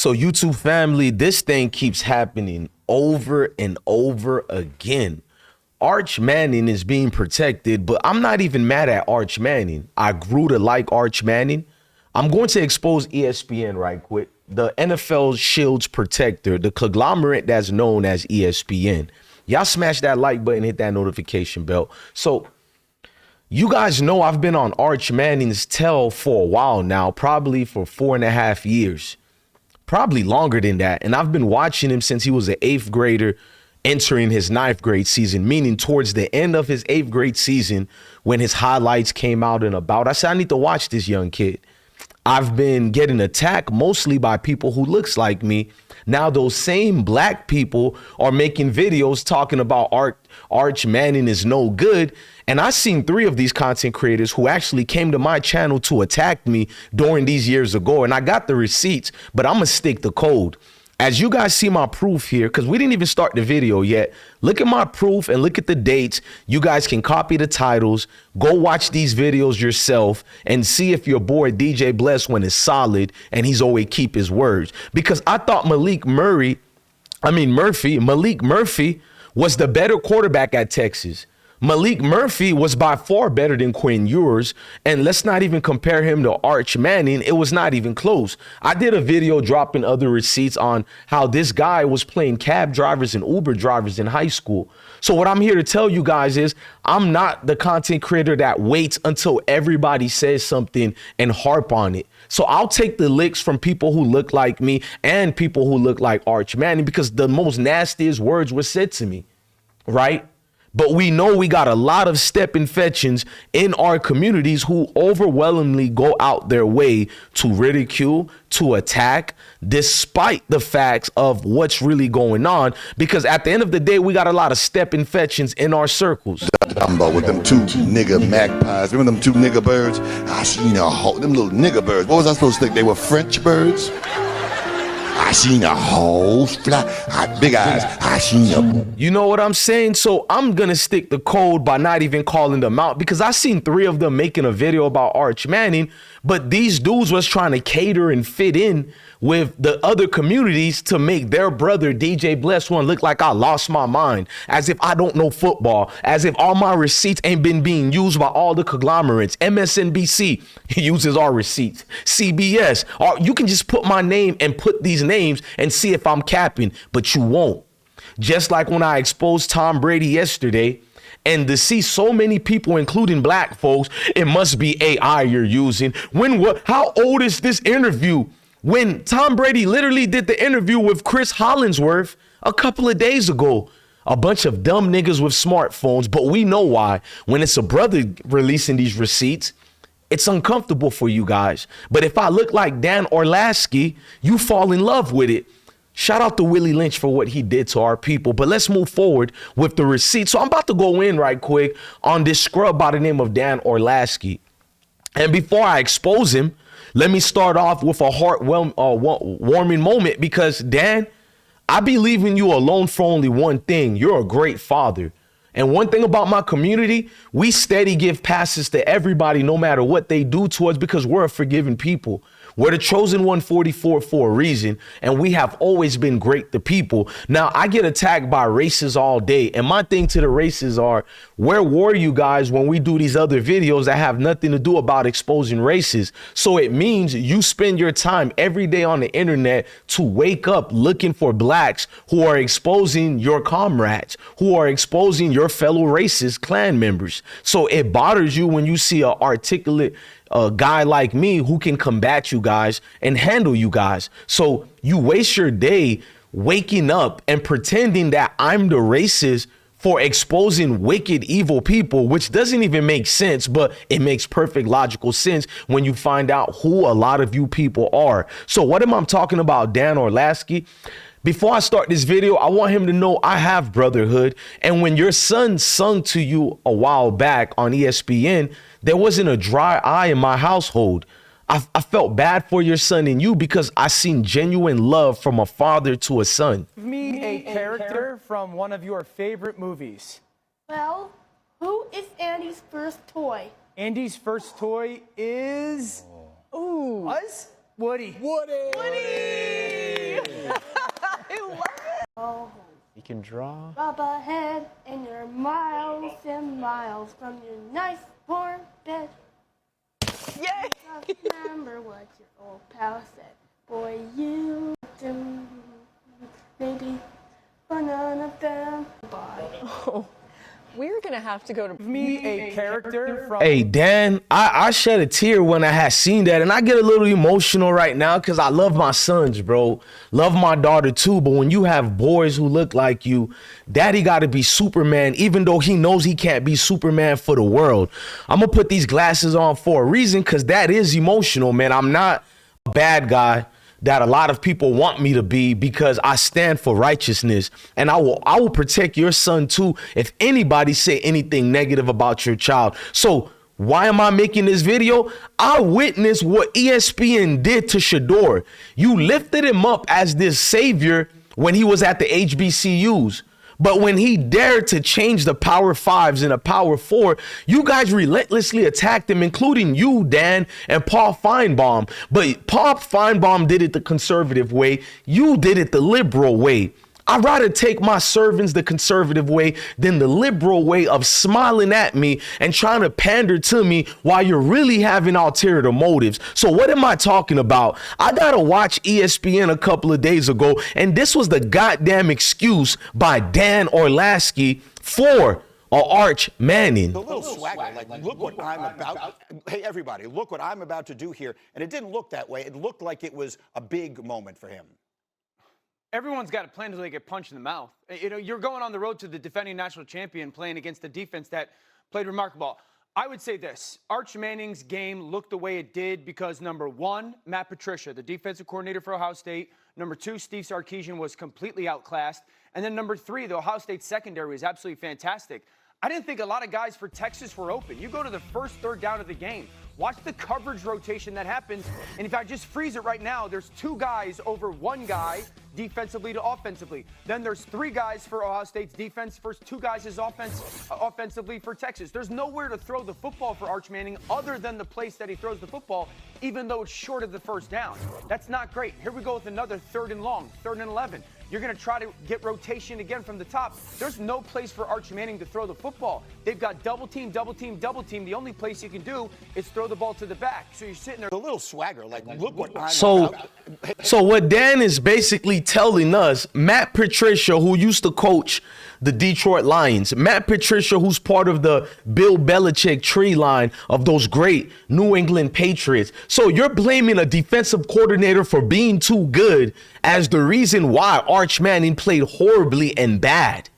So YouTube family, this thing keeps happening over and over again. Arch Manning is being protected, but I'm not even mad at Arch Manning. I grew to like Arch Manning. I'm going to expose ESPN right quick. The NFL Shields protector, the conglomerate that's known as ESPN. Y'all smash that like button, hit that notification bell. So you guys know I've been on Arch Manning's tail for a while now, probably for 4.5 years. Probably longer than that. And I've been watching him since he was an 8th grader entering his 9th grade season, meaning towards the end of his 8th grade season when his highlights came out and about. I said, I need to watch this young kid. I've been getting attacked mostly by people who looks like me. Now those same black people are making videos talking about Arch Manning is no good. And I seen 3 of these content creators who actually came to my channel to attack me during these years ago. And I got the receipts, but I'm gonna stick the code. As you guys see my proof here, because we didn't even start the video yet, look at my proof and look at the dates. You guys can copy the titles, go watch these videos yourself and see if your boy DJ Bless one is solid and he's always keep his words. Because I thought Malik Murphy was the better quarterback at Texas. Malik Murphy was by far better than Quinn Ewers, and let's not even compare him to Arch Manning. It was not even close. I did a video dropping other receipts on how this guy was playing cab drivers and Uber drivers in high school. So what I'm here to tell you guys is I'm not the content creator that waits until everybody says something and harp on it. So I'll take the licks from people who look like me and people who look like Arch Manning because the most nastiest words were said to me, right? But we know we got a lot of step infections in our communities who overwhelmingly go out their way to ridicule, to attack, despite the facts of what's really going on. Because at the end of the day, we got a lot of step infections in our circles. I'm about with them 2 nigga magpies. Remember them 2 nigga birds? I seen a whole, them little nigga birds. What was I supposed to think? They were French birds? I seen a whole fly, big eyes. I seen a. You know what I'm saying? So I'm gonna stick the code by not even calling them out because I seen 3 of them making a video about Arch Manning, but these dudes was trying to cater and fit in with the other communities to make their brother DJ Bless one look like I lost my mind, as if I don't know football, as if all my receipts ain't been being used by all the conglomerates. MSNBC uses our receipts. CBS, or you can just put my name and put these names and see if I'm capping, but you won't. Just like when I exposed Tom Brady yesterday, and to see so many people, including black folks, it must be AI you're using. How old is this interview? When Tom Brady literally did the interview with Chris Hollingsworth a couple of days ago. A bunch of dumb niggas with smartphones, but we know why. When it's a brother releasing these receipts, it's uncomfortable for you guys. But if I look like Dan Orlovsky, you fall in love with it. Shout out to Willie Lynch for what he did to our people. But let's move forward with the receipts. So I'm about to go in right quick on this scrub by the name of Dan Orlovsky. And before I expose him, let me start off with a warming moment because, Dan, I be leaving you alone for only one thing. You're a great father. And one thing about my community, we steady give passes to everybody no matter what they do to us because we're a forgiving people. We're the chosen 144 for a reason, and we have always been great to people. Now, I get attacked by racists all day, and my thing to the racists are, where were you guys when we do these other videos that have nothing to do about exposing racists? So it means you spend your time every day on the internet to wake up looking for blacks who are exposing your comrades, who are exposing your fellow racist clan members. So it bothers you when you see an articulate guy like me who can combat you guys and handle you guys. So you waste your day waking up and pretending that I'm the racist for exposing wicked, evil people, which doesn't even make sense, but it makes perfect logical sense when you find out who a lot of you people are. So what am I talking about, Dan Orlovsky? Before I start this video, I want him to know I have brotherhood. And when your son sung to you a while back on ESPN, there wasn't a dry eye in my household. I felt bad for your son and you because I seen genuine love from a father to a son. Give me a character from one of your favorite movies. Well, who is Andy's first toy? Andy's first toy is... Ooh. Us? Woody. Woody! can draw. Bob ahead, and you're miles and miles from your nice warm bed. Yay! Just remember what your old pal said. Boy, you do maybe banana them. Bye. We're gonna have to go to Me a character from. Hey, Dan, I shed a tear when I had seen that, and I get a little emotional right now because I love my sons, bro. Love my daughter too, but when you have boys who look like you, daddy got to be Superman, even though he knows he can't be Superman for the world. I'm going to put these glasses on for a reason because that is emotional, man. I'm not a bad guy that a lot of people want me to be because I stand for righteousness, and I will protect your son too if anybody say anything negative about your child. So why am I making this video? I witnessed what ESPN did to Shedeur. You lifted him up as this savior when he was at the HBCUs. But when he dared to change the Power Fives into Power Four, you guys relentlessly attacked him, including you, Dan, and Paul Feinbaum. But Paul Feinbaum did it the conservative way. You did it the liberal way. I'd rather take my servants the conservative way than the liberal way of smiling at me and trying to pander to me while you're really having ulterior motives. So what am I talking about? I got to watch ESPN a couple of days ago, and this was the goddamn excuse by Dan Orlovsky for Arch Manning. A little swagger, like, look what I'm about. Hey, everybody, look what I'm about to do here. And it didn't look that way. It looked like it was a big moment for him. Everyone's got a plan until they get punched in the mouth. You know, you're going on the road to the defending national champion playing against a defense that played remarkable. I would say this, Arch Manning's game looked the way it did because, number one, Matt Patricia, the defensive coordinator for Ohio State. Number two, Steve Sarkisian was completely outclassed. And then number three, the Ohio State secondary was absolutely fantastic. I didn't think a lot of guys for Texas were open. You go to the first third down of the game. Watch the coverage rotation that happens. And if I just freeze it right now, there's two guys over one guy defensively to offensively. Then there's three guys for Ohio State's defense. First two guys is offensively for Texas. There's nowhere to throw the football for Arch Manning other than the place that he throws the football, even though it's short of the first down. That's not great. Here we go with another third and long, 3rd and 11. You're going to try to get rotation again from the top. There's no place for Arch Manning to throw the football. They've got double team, double team, double team. The only place you can do is throw the ball to the back. So you're sitting there. A little swagger, like, look what I'm about. So what Dan is basically telling us, Matt Patricia, who used to coach the Detroit Lions, Matt Patricia, who's part of the Bill Belichick tree line of those great New England Patriots. So you're blaming a defensive coordinator for being too good as the reason why Arch Manning played horribly and bad.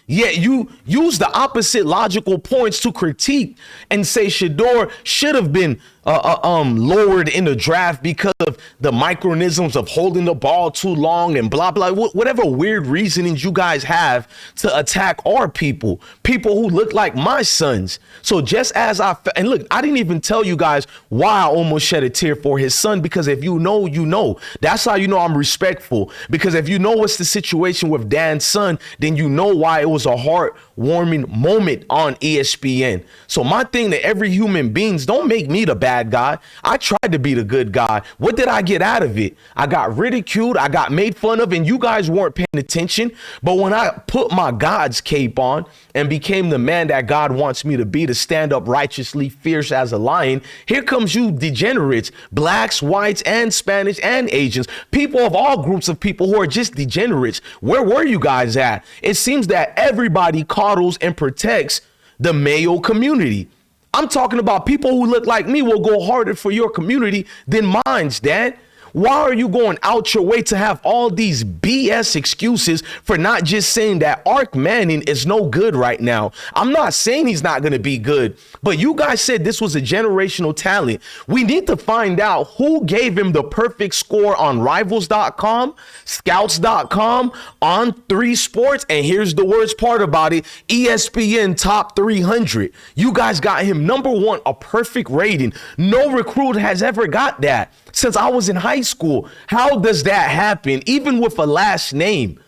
Yet you use the opposite logical points to critique and say Shedeur should have been lowered in the draft because of the micronisms of holding the ball too long and blah, blah, whatever weird reasonings you guys have to attack our people who look like my sons. So just as and look, I didn't even tell you guys why I almost shed a tear for his son, because if you know, you know. That's how you know I'm respectful, because if you know what's the situation with Dan's son, then you know why it was a heartwarming moment on ESPN. So my thing to every human beings, don't make me the bad guy. I tried to be the good guy. What did I get out of it? I got ridiculed. I got made fun of, and you guys weren't paying attention. But when I put my God's cape on and became the man that God wants me to be, to stand up righteously, fierce as a lion, here comes you degenerates, blacks, whites, and Spanish and Asians, people of all groups of people who are just degenerates. Where were you guys at? It seems that everybody coddles and protects the male community. I'm talking about people who look like me will go harder for your community than mine's, Dad. Why are you going out your way to have all these BS excuses for not just saying that Arch Manning is no good right now? I'm not saying he's not going to be good, but you guys said this was a generational talent. We need to find out who gave him the perfect score on Rivals.com, Scouts.com, on 3 Sports, and here's the worst part about it, ESPN Top 300. You guys got him number 1, a perfect rating. No recruit has ever got that since I was in high school. How does that happen, even with a last name?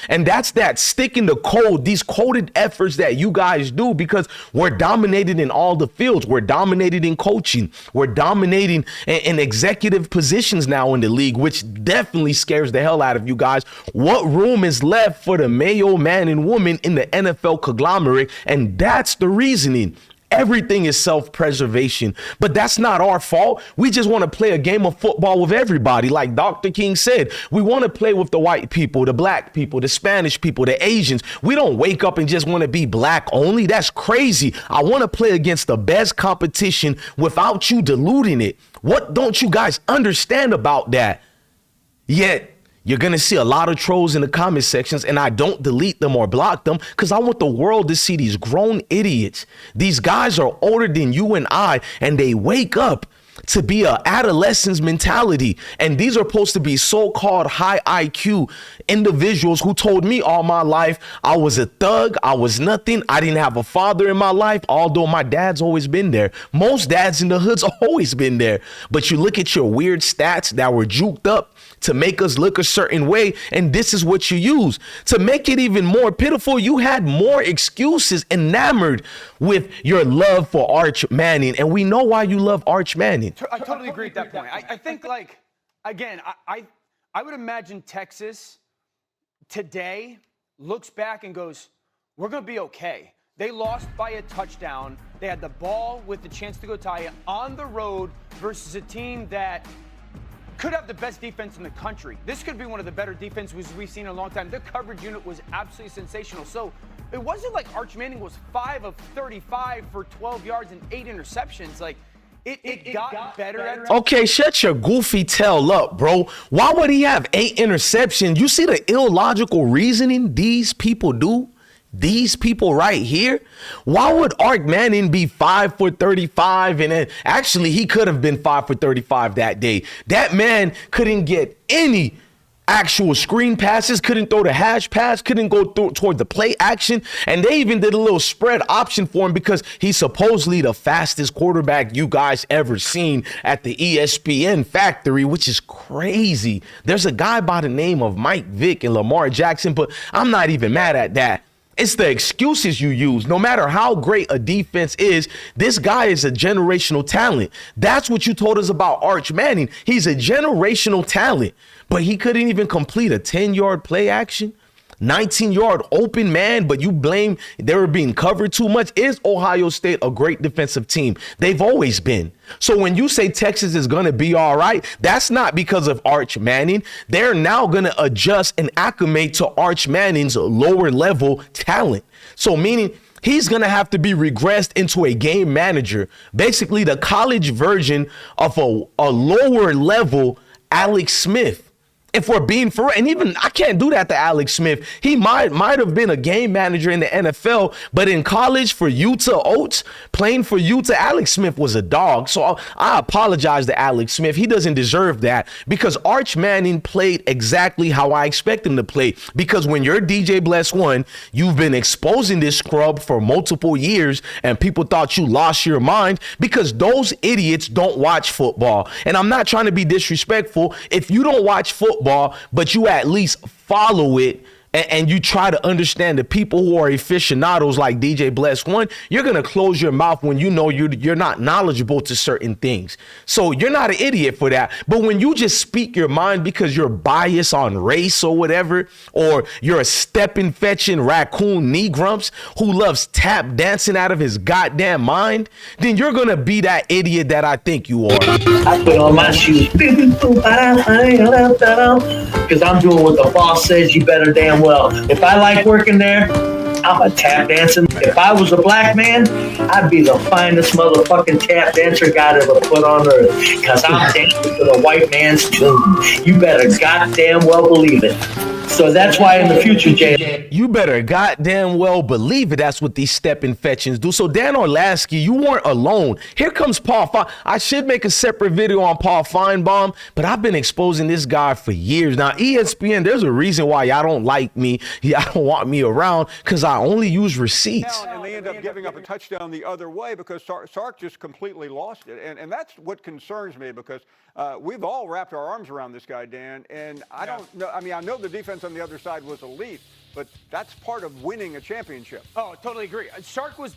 And that's that sticking the code, these coded efforts that you guys do, because we're dominated in all the fields. We're dominated in coaching. We're dominating in executive positions now in the league, which definitely scares the hell out of you guys. What room is left for the male man and woman in the NFL conglomerate? And that's the reasoning. Everything is self-preservation, but that's not our fault. We just want to play a game of football with everybody. Like Dr. King said, we want to play with the white people, the black people, the Spanish people, the Asians. We don't wake up and just want to be black only. That's crazy. I want to play against the best competition without you diluting it. What don't you guys understand about that? Yet, you're going to see a lot of trolls in the comment sections, and I don't delete them or block them because I want the world to see these grown idiots. These guys are older than you and I, and they wake up to be a adolescent's mentality. And these are supposed to be so-called high IQ individuals who told me all my life I was a thug, I was nothing, I didn't have a father in my life, although my dad's always been there. Most dads in the hood's always been there. But you look at your weird stats that were juked up to make us look a certain way, and this is what you use. To make it even more pitiful, you had more excuses enamored with your love for Arch Manning, and we know why you love Arch Manning. I totally agree at that point. I think, like, again, I would imagine Texas today looks back and goes, we're going to be okay. They lost by a touchdown. They had the ball with the chance to go tie it on the road versus a team that could have the best defense in the country. This could be one of the better defenses we've seen in a long time. Their coverage unit was absolutely sensational. So it wasn't like Arch Manning was 5 of 35 for 12 yards and 8 interceptions. Like, it got better at Okay, shut your goofy tail up, bro. Why would he have 8 interceptions? You see the illogical reasoning these people do? These people right here? Why would Arch Manning be 5 for 35? And then actually he could have been 5 for 35 that day. That man couldn't get any actual screen passes, couldn't throw the hash pass, couldn't go toward the play action. And they even did a little spread option for him because he's supposedly the fastest quarterback you guys ever seen at the ESPN factory, which is crazy. There's a guy by the name of Mike Vick and Lamar Jackson, but I'm not even mad at that. It's the excuses you use. No matter how great a defense is, this guy is a generational talent. That's what you told us about Arch Manning. He's a generational talent, but he couldn't even complete a 10-yard play action. 19-yard open man, but you blame they were being covered too much. Is Ohio State a great defensive team? They've always been. So when you say Texas is going to be all right, that's not because of Arch Manning. They're now going to adjust and acclimate to Arch Manning's lower level talent. So meaning he's going to have to be regressed into a game manager, basically the college version of a lower level Alex Smith. If we're being for, and even I can't do that to Alex Smith. He might have been a game manager in the NFL, but in college for Utah Oats, playing for Utah, Alex Smith was a dog. So I apologize to Alex Smith. He doesn't deserve that because Arch Manning played exactly how I expect him to play. Because when you're DJ Bless One, you've been exposing this scrub for multiple years, and people thought you lost your mind because those idiots don't watch football. And I'm not trying to be disrespectful. If you don't watch football, but you at least follow it and you try to understand the people who are aficionados like DJ Bless One, you're going to close your mouth when you know you're not knowledgeable to certain things. So you're not an idiot for that. But when you just speak your mind because you're biased on race or whatever, or you're a stepping fetching raccoon knee grumps who loves tap dancing out of his goddamn mind, then you're going to be that idiot that I think you are. I put on my shoes because I'm doing what the boss says you better damn well. If I like working there, I'm a tap dancing. If I was a black man, I'd be the finest motherfucking tap dancer God ever put on earth. Because I'm dancing to the white man's tune. You better goddamn well believe it. So that's why in the future, Jay. You better goddamn well believe it. That's what these stepping fetchings do. So Dan Orlovsky, you weren't alone. Here comes Paul. I should make a separate video on Paul Feinbaum, but I've been exposing this guy for years. Now, ESPN, there's a reason why y'all don't like me. Y'all don't want me around because I only use receipts. And they end up giving up a touchdown the other way because Sark just completely lost it. And that's what concerns me because we've all wrapped our arms around this guy, Dan. And I don't know. I mean, I know the defense on the other side was elite, but that's part of winning a championship. Oh, totally agree. Sark was,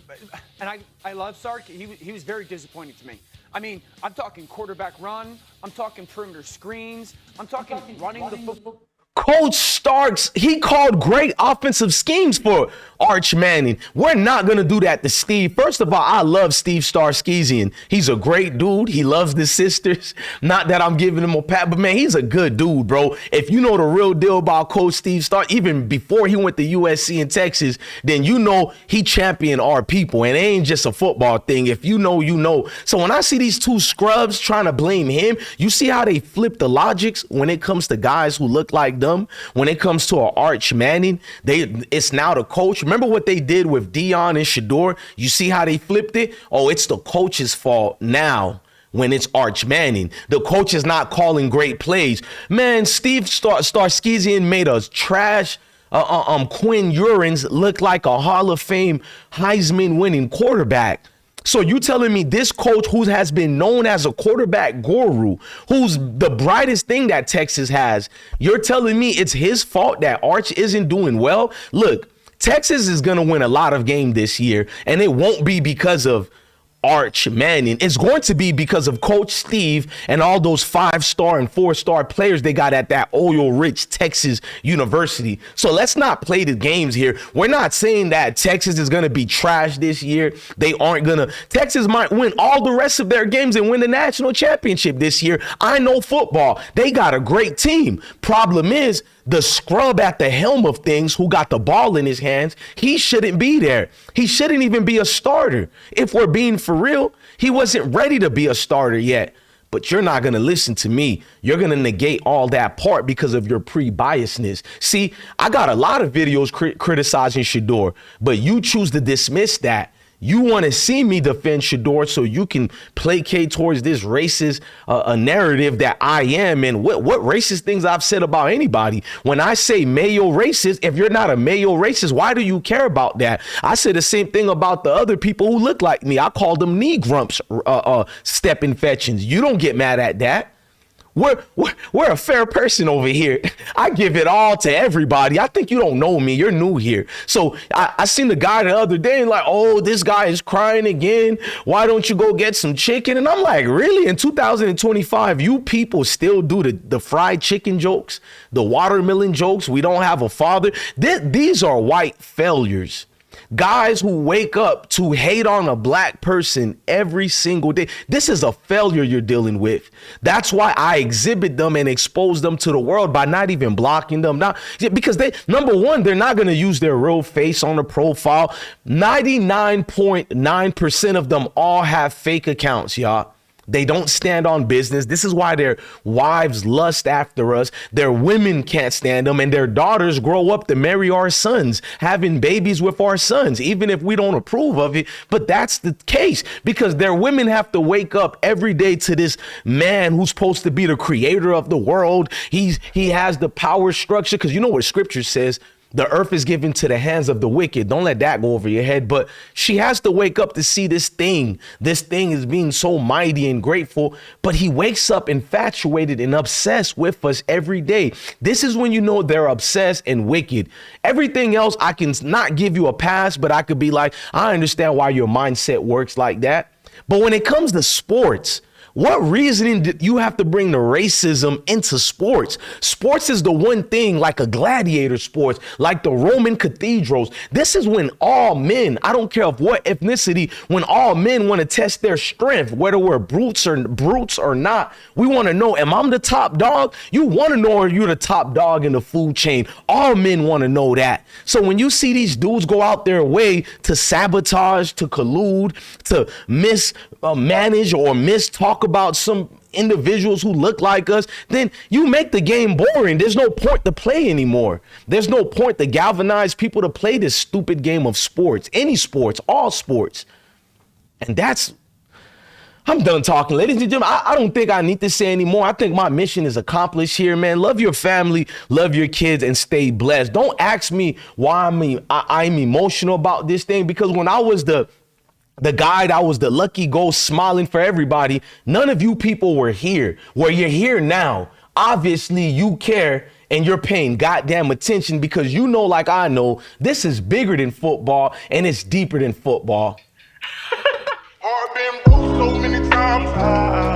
and I love Sark. He was very disappointing to me. I mean, I'm talking quarterback run. I'm talking perimeter screens. I'm talking running the football. Coach Starks, he called great offensive schemes for Arch Manning. We're not going to do that to Steve. First of all, I love Steve Starskisian. He's a great dude. He loves the sisters. Not that I'm giving him a pat, but man, he's a good dude, bro. If you know the real deal about Coach Steve Stark, even before he went to USC in Texas, then you know he championed our people. And it ain't just a football thing. If you know, you know. So when I see these two scrubs trying to blame him, you see how they flip the logics when it comes to guys who look like them. When it comes to an Arch Manning, it's now the coach. Remember what they did with Deion and Shedeur? You see how they flipped it? Oh, it's the coach's fault now when it's Arch Manning. The coach is not calling great plays. Man, Steve Starskisian made us trash Quinn Ewers look like a Hall of Fame Heisman winning quarterback. So you telling me this coach who has been known as a quarterback guru, who's the brightest thing that Texas has, you're telling me it's his fault that Arch isn't doing well? Look, Texas is going to win a lot of games this year, and it won't be because of Arch Manning. It's going to be because of Coach Steve and all those 5-star and 4-star players they got at that oil-rich Texas University. So let's not play the games here. We're not saying that Texas is going to be trash this year. They aren't going to. Texas might win all the rest of their games and win the national championship this year. I know football. They got a great team. Problem is, the scrub at the helm of things who got the ball in his hands, he shouldn't be there. He shouldn't even be a starter. If we're being for real, he wasn't ready to be a starter yet. But you're not going to listen to me. You're going to negate all that part because of your pre-biasness. See, I got a lot of videos criticizing Shedeur, but you choose to dismiss that. You want to see me defend Shedeur so you can placate towards this racist a narrative that I am. And what racist things I've said about anybody. When I say Mayo racist, if you're not a Mayo racist, why do you care about that? I say the same thing about the other people who look like me. I call them knee grumps, step infections. You don't get mad at that. We're a fair person over here. I give it all to everybody. I think you don't know me. You're new here. So I seen the guy the other day and like, oh, this guy is crying again. Why don't you go get some chicken? And I'm like, really? In 2025, you people still do the fried chicken jokes, the watermelon jokes? We don't have a father. These are white failures. Guys who wake up to hate on a black person every single day. This is a failure you're dealing with. That's why I exhibit them and expose them to the world by not even blocking them. Because number one, they're not going to use their real face on the profile. 99.9% of them all have fake accounts, y'all. They don't stand on business. This is why their wives lust after us. Their women can't stand them, and their daughters grow up to marry our sons, having babies with our sons, even if we don't approve of it. But that's the case because their women have to wake up every day to this man who's supposed to be the creator of the world. He has the power structure because you know what scripture says. The earth is given to the hands of the wicked. Don't let that go over your head. But she has to wake up to see this thing. This thing is being so mighty and grateful. But he wakes up infatuated and obsessed with us every day. This is when you know they're obsessed and wicked. Everything else, I can not give you a pass, but I could be like, I understand why your mindset works like that. But when it comes to sports, what reasoning did you have to bring the racism into sports? Sports is the one thing like a gladiator sports, like the Roman cathedrals. This is when all men, I don't care of what ethnicity, when all men want to test their strength, whether we're brutes or not. We want to know, am I the top dog? You want to know, are you the top dog in the food chain? All men want to know that. So when you see these dudes go out their way to sabotage, to collude, to mismanage or mistalk about some individuals who look like us, then you make the game boring. There's no point to play anymore. There's no point to galvanize people to play this stupid game of sports, any sports, all sports. And I'm done talking, ladies and gentlemen. I don't think I need to say anymore. I think my mission is accomplished here, man. Love your family, love your kids, and stay blessed. Don't ask me why I'm emotional about this thing, because when I was the guy that was the lucky ghost smiling for everybody, none of you people were here. Where you're here now, obviously you care and you're paying goddamn attention because you know, like I know, this is bigger than football and it's deeper than football. Heart been broke so many times.